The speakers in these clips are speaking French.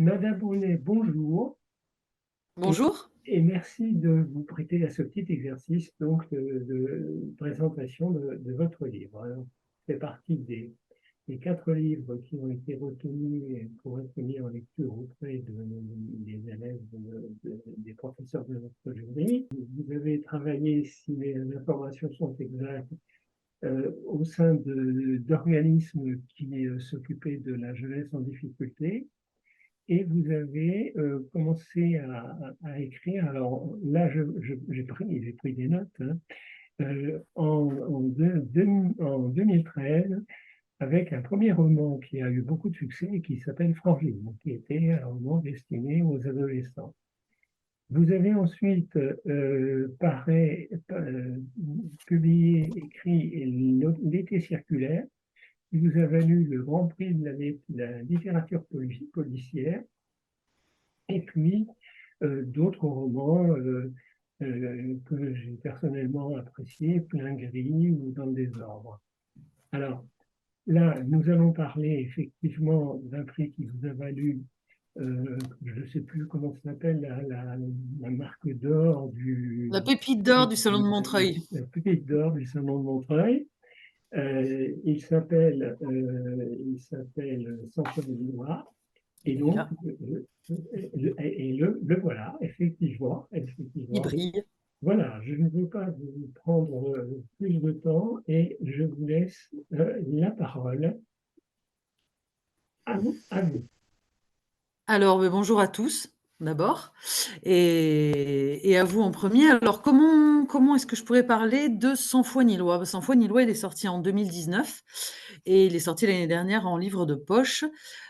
Madame Brunet, bonjour et, Bonjour. et merci de vous prêter à ce petit exercice donc de présentation de votre livre. Alors, c'est partie des 4 livres qui ont été retenus pour être mis en lecture auprès des élèves, des professeurs de notre jury. Vous avez travaillé, si les informations sont exactes, au sein d'organismes qui s'occupaient de la jeunesse en difficulté. Et vous avez commencé à écrire. Alors là, j'ai pris des notes, hein, en 2013, avec un premier roman qui a eu beaucoup de succès et qui s'appelle Frangine, qui était un roman destiné aux adolescents. Vous avez ensuite publié, écrit L'été circulaire, qui vous a valu le Grand Prix de la littérature policière. Et puis, d'autres romans que j'ai personnellement appréciés, Plein gris ou Dans le désordre. Alors, là, nous allons parler effectivement d'un prix qui vous a valu, je ne sais plus comment ça s'appelle, la marque d'or La pépite d'or du Salon de Montreuil. la pépite d'or du Salon de Montreuil. Il s'appelle Sans foi ni loi. Et Il est donc, là, le voilà, effectivement, il effectivement. brille. Voilà, je ne veux pas vous prendre plus de temps et je vous laisse la parole à vous. À vous. Alors, bonjour à tous, d'abord, et à vous en premier. Alors, comment est-ce que je pourrais parler de Sans foi ni loi? Sans foi ni loi, il est sorti en 2019 et il est sorti l'année dernière en livre de poche.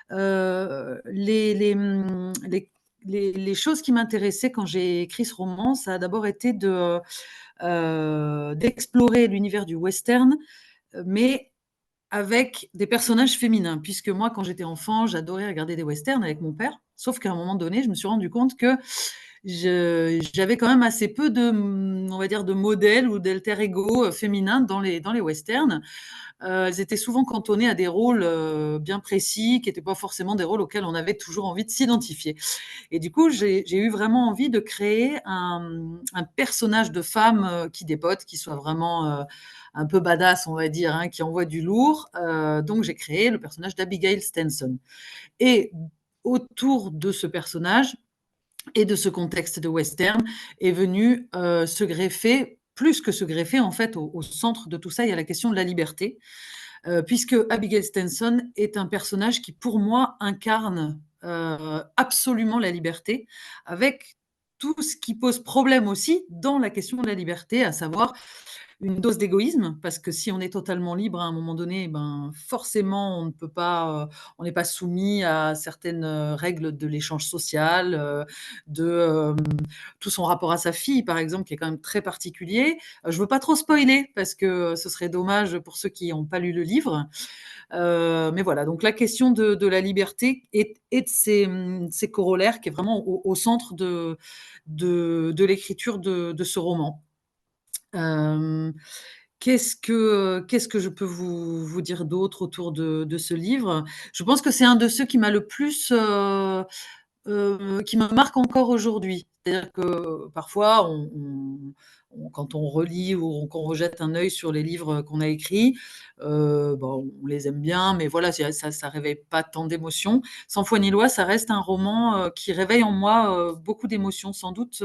Les choses qui m'intéressaient quand j'ai écrit ce roman, ça a d'abord été d'explorer l'univers du western, mais avec des personnages féminins, puisque moi, quand j'étais enfant, j'adorais regarder des westerns avec mon père, sauf qu'à un moment donné, je me suis rendu compte que j'avais quand même assez peu de, on va dire, de modèles ou d'alter ego féminins dans les westerns. Elles étaient souvent cantonnées à des rôles bien précis, qui n'étaient pas forcément des rôles auxquels on avait toujours envie de s'identifier. Et du coup, j'ai eu vraiment envie de créer un personnage de femme qui dépote, qui soit vraiment un peu badass, on va dire, hein, qui envoie du lourd. Donc, j'ai créé le personnage d'Abigail Stenson. Et autour de ce personnage et de ce contexte de western est venu se greffer, plus que se greffer, en fait, au centre de tout ça, il y a la question de la liberté, puisque Abigail Stenson est un personnage qui, pour moi, incarne absolument la liberté, avec tout ce qui pose problème aussi dans la question de la liberté, à savoir une dose d'égoïsme, parce que si on est totalement libre à un moment donné, ben forcément on ne peut pas, on n'est pas soumis à certaines règles de l'échange social, de tout son rapport à sa fille, par exemple, qui est quand même très particulier. Je veux pas trop spoiler parce que ce serait dommage pour ceux qui n'ont pas lu le livre. Mais voilà, donc la question de la liberté et de ses corollaires, qui est vraiment au centre de l'écriture de ce roman. Euh, qu'est-ce que je peux vous dire d'autre autour de ce livre? Je pense que c'est un de ceux qui m'a le plus, qui me marque encore aujourd'hui. C'est-à-dire que parfois, quand on relit ou qu'on rejette un œil sur les livres qu'on a écrits, bon, on les aime bien, mais voilà, ça réveille pas tant d'émotions. Sans foi ni loi, ça reste un roman qui réveille en moi beaucoup d'émotions, sans doute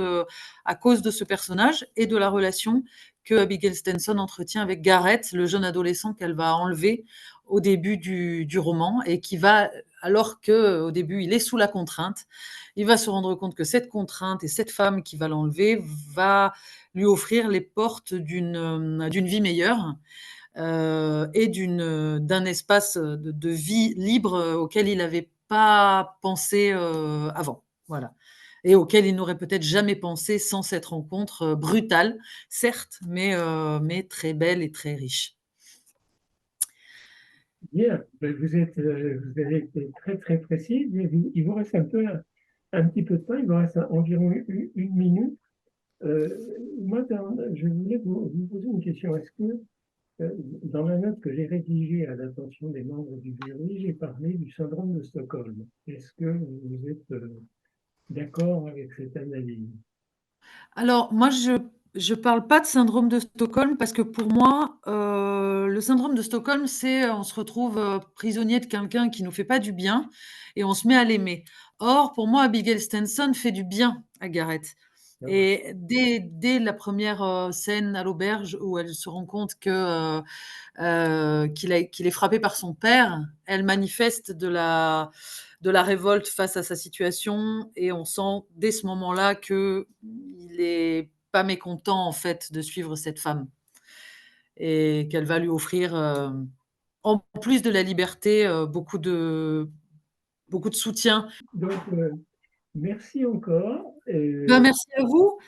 à cause de ce personnage et de la relation que Abigail Stenson entretient avec Garrett, le jeune adolescent qu'elle va enlever au début du roman et qui va, alors qu'au début il est sous la contrainte, il va se rendre compte que cette contrainte et cette femme qui va l'enlever va lui offrir les portes d'une vie meilleure et d'un espace de vie libre auquel il n'avait pas pensé avant. Voilà. Et auquel il n'aurait peut-être jamais pensé sans cette rencontre brutale, certes, mais très belle et très riche. Bien, ben, vous avez été très très précis. Il vous reste un petit peu de temps, il vous reste environ une minute. Moi, je voulais vous poser une question. Est-ce que Dans la note que j'ai rédigée à l'attention des membres du jury, j'ai parlé du syndrome de Stockholm. Est-ce que vous êtes d'accord avec cette analyse? Alors moi, je parle pas de syndrome de Stockholm parce que pour moi, le syndrome de Stockholm, c'est, on se retrouve, prisonnier de quelqu'un qui nous fait pas du bien et on se met à l'aimer. Or, pour moi, Abigail Stenson fait du bien à Gareth Ah, et dès la première, scène à l'auberge où elle se rend compte que, qu'il est frappé par son père, elle manifeste de la révolte face à sa situation et on sent dès ce moment-là qu'il est pas mécontent en fait de suivre cette femme et qu'elle va lui offrir, en plus de la liberté, beaucoup de soutien. donc, merci encore. Ben, merci à vous.